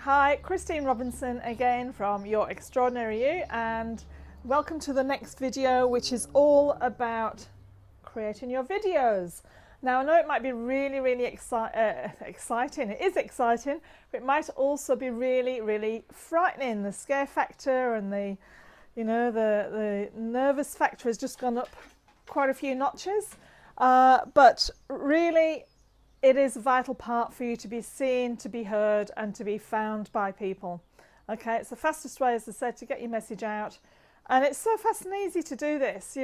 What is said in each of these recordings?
Hi, Christine Robinson again from Your Extraordinary You, and welcome to the next video, which is all about creating your videos. Now I know it might be really exciting. It is exciting, but it might also be really frightening. The scare factor and the nervous factor has just gone up quite a few notches, but really it is a vital part for you to be seen, to be heard, and to be found by people. Okay, it's the fastest way, as I said, to get your message out, and it's so fast and easy to do this.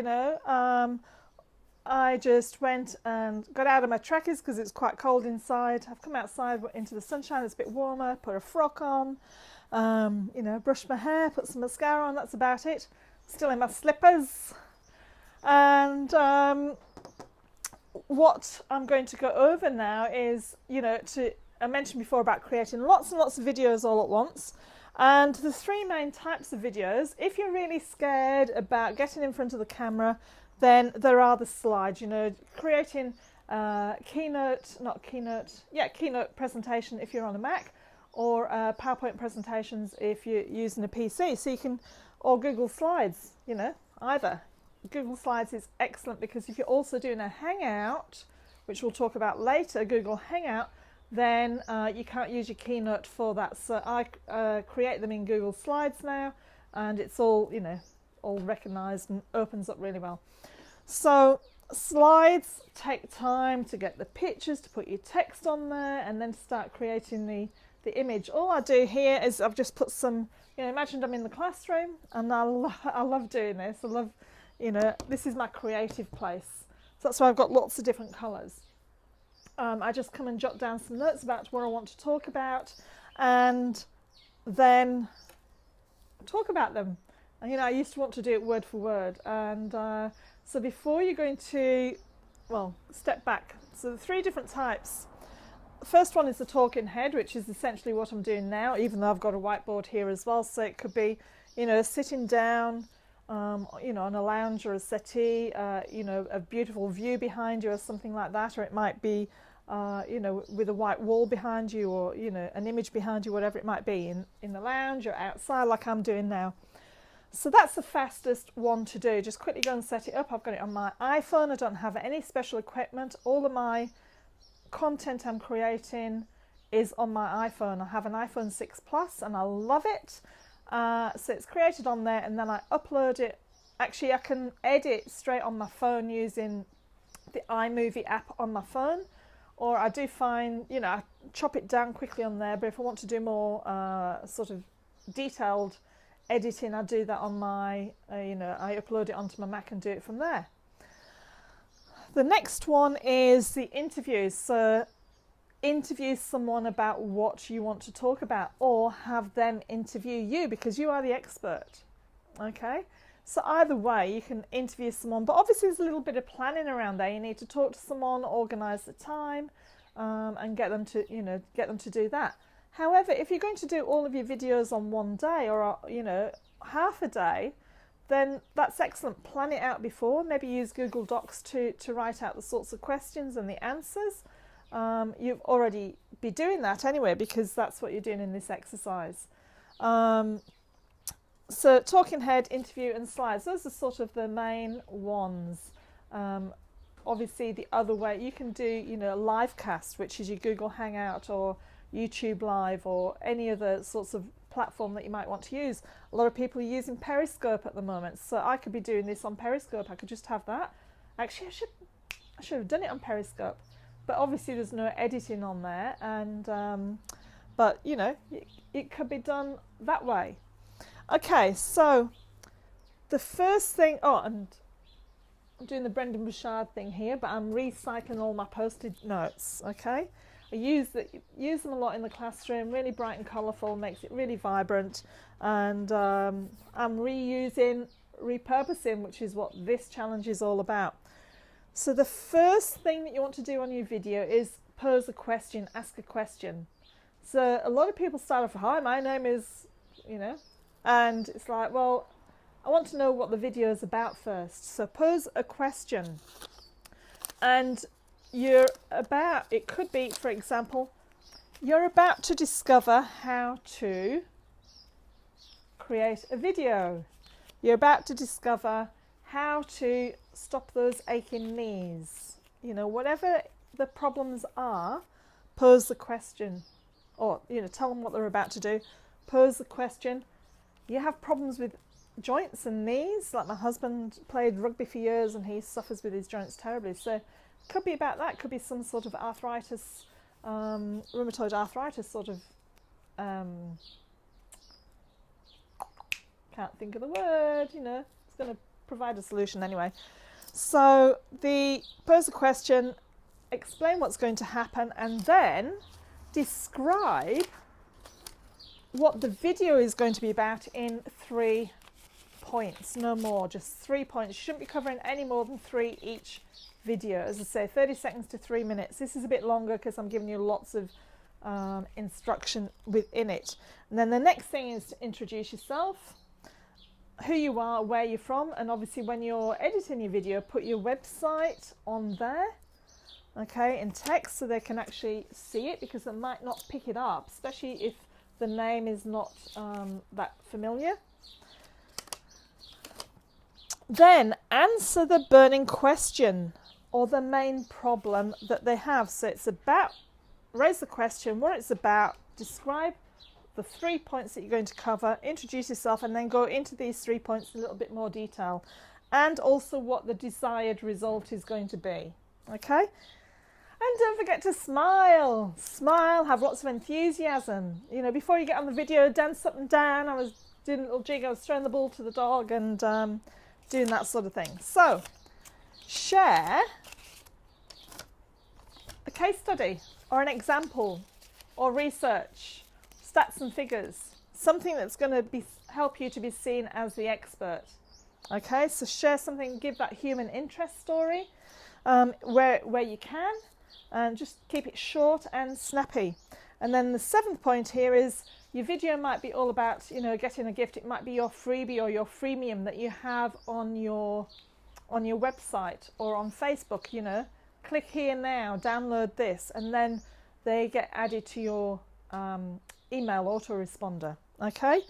I just went and got out of my trackers because it's quite cold inside. I've come outside into the sunshine, it's a bit warmer, put a frock on, brushed my hair, put some mascara on, that's about it. Still in my slippers. And what I'm going to go over now is, I mentioned before about creating lots and lots of videos all at once. And the three main types of videos, if you're really scared about getting in front of the camera, then there are the slides, creating keynote presentation if you're on a Mac, or PowerPoint presentations if you're using a PC. So you can, or Google Slides, either. Google Slides is excellent because if you're also doing a Hangout, which we'll talk about later, Google Hangout, then you can't use your Keynote for that. So I create them in Google Slides now, and it's all, all recognized and opens up really well. So slides take time to get the pictures, to put your text on there, and then start creating the image. All I do here is I've just put some, imagine I'm in the classroom, and I love doing this. I love, this is my creative place. So that's why I've got lots of different colours. I just come and jot down some notes about what I want to talk about, and then talk about them. And, I used to want to do it word for word, and so before you're going to, step back. So the three different types. The first one is the talking head, which is essentially what I'm doing now, even though I've got a whiteboard here as well. So it could be, sitting down, on a lounge or a settee, a beautiful view behind you or something like that, or it might be, with a white wall behind you, or, an image behind you, whatever it might be, in the lounge or outside like I'm doing now. So that's the fastest one to do. Just quickly go and set it up. I've got it on my iPhone. I don't have any special equipment. All of my content I'm creating is on my iPhone. I have an iPhone 6 Plus and I love it. So it's created on there, and then I upload it. Actually, I can edit straight on my phone using the iMovie app on my phone, or I do find, I chop it down quickly on there, but if I want to do more sort of detailed editing, I do that on my, I upload it onto my Mac and do it from there. The next one is the interviews. So interview someone about what you want to talk about, or have them interview you because you are the expert. Okay, so either way you can interview someone, but obviously there's a little bit of planning around there. You need to talk to someone, organize the time, and get them to do that. However, if you're going to do all of your videos on one day, or half a day, then that's excellent. Plan it out before. Maybe use Google Docs to write out the sorts of questions and the answers. You've already be doing that anyway, because that's what you're doing in this exercise. So talking head, interview, and slides, those are sort of the main ones. Obviously the other way, you can do, live cast, which is your Google Hangout or YouTube Live, or any other sorts of platform that you might want to use. A lot of people are using Periscope at the moment, so I could be doing this on Periscope. I could just have that. Actually, I should have done it on Periscope, but obviously there's no editing on there, and but it could be done that way. Okay, so the first thing, and I'm doing the Brendan Bouchard thing here, but I'm recycling all my post-it notes. Okay, I use them a lot in the classroom, really bright and colourful, makes it really vibrant, and I'm repurposing, which is what this challenge is all about. So the first thing that you want to do on your video is pose a question, ask a question. So a lot of people start off, hi, my name is, and it's like, well, I want to know what the video is about first. So pose a question. And it could be, for example, You're about to discover how to create a video. You're about to discover how to stop those aching knees. You know, whatever the problems are, pose the question, or, you know, tell them what they're about to do. Pose the question. You have problems with joints and knees, like my husband played rugby for years and he suffers with his joints terribly. So it could be about that. It could be some sort of arthritis, rheumatoid arthritis sort of, can't think of the word, you know, it's going to provide a solution anyway. So pose a question, explain what's going to happen, and then describe what the video is going to be about in 3 points, no more, just 3 points. You shouldn't be covering any more than 3 each video. As I say, 30 seconds to 3 minutes. This is a bit longer because I'm giving you lots of instruction within it. And then the next thing is to introduce yourself, who you are, where you're from, and obviously when you're editing your video, put your website on there, okay, in text so they can actually see it, because they might not pick it up, especially if the name is not that familiar. Then answer the burning question or the main problem that they have. So it's about, raise the question, what it's about, describe the 3 points that you're going to cover, introduce yourself, and then go into these 3 points in a little bit more detail, and also what the desired result is going to be. Okay? And don't forget to smile. Smile, have lots of enthusiasm. You know, before you get on the video, dance up and down. I was doing a little jig, I was throwing the ball to the dog and doing that sort of thing. So, share a case study or an example or research, stats and figures, something that's going to help you to be seen as the expert. Okay, so share something, give that human interest story where you can. And just keep it short and snappy. And then the 7th point here is your video might be all about, you know, getting a gift. It might be your freebie or your freemium that you have on your website or on Facebook. You know, click here now, download this, and then they get added to your email autoresponder. Okay.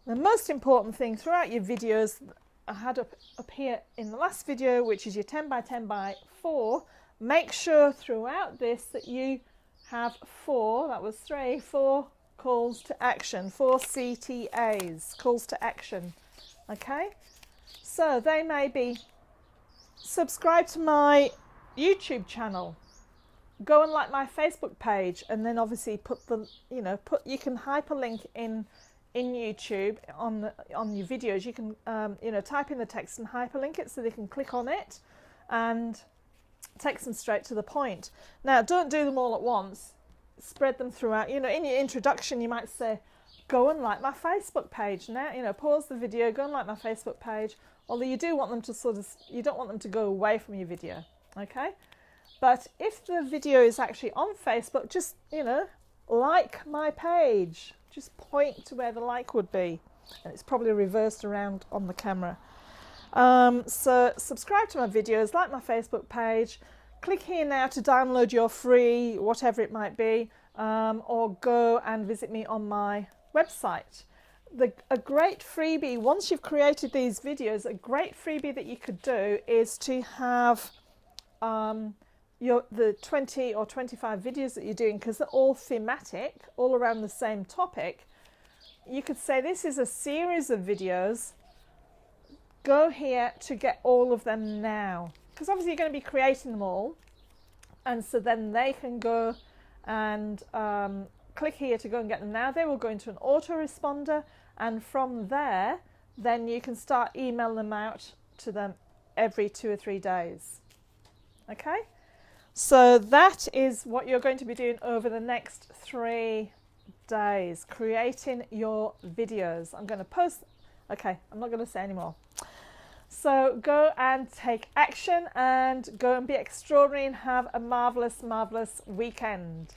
The most important thing throughout your videos I had up here in the last video, which is your 10x10x4. Make sure throughout this that you have 4 calls to action, 4 CTAs, calls to action. Okay, so they may be subscribe to my YouTube channel, go and like my Facebook page, and then obviously put the, you know, you can hyperlink in YouTube on your videos. You can you know, type in the text and hyperlink it so they can click on it and takes them straight to the point. Now, don't do them all at once. Spread them throughout. You know, in your introduction, you might say, go and like my Facebook page. Now, you know, pause the video, go and like my Facebook page. Although you do want them to you don't want them to go away from your video. Okay? But if the video is actually on Facebook, just, you know, like my page. Just point to where the like would be. And it's probably reversed around on the camera. So subscribe to my videos, like my Facebook page, click here now to download your free, whatever it might be, or go and visit me on my website. A great freebie, once you've created these videos, a great freebie that you could do is to have the 20 or 25 videos that you're doing, because they're all thematic, all around the same topic. You could say this is a series of videos. Go here to get all of them now, because obviously you're going to be creating them all, and so then they can go and click here to go and get them now. They will go into an autoresponder, and from there then you can start emailing them out to them every 2 or 3 days. Okay, so that is what you're going to be doing over the next 3 days, creating your videos. I'm going to post. Okay, I'm not going to say any more. So go and take action and go and be extraordinary and have a marvellous, marvellous weekend.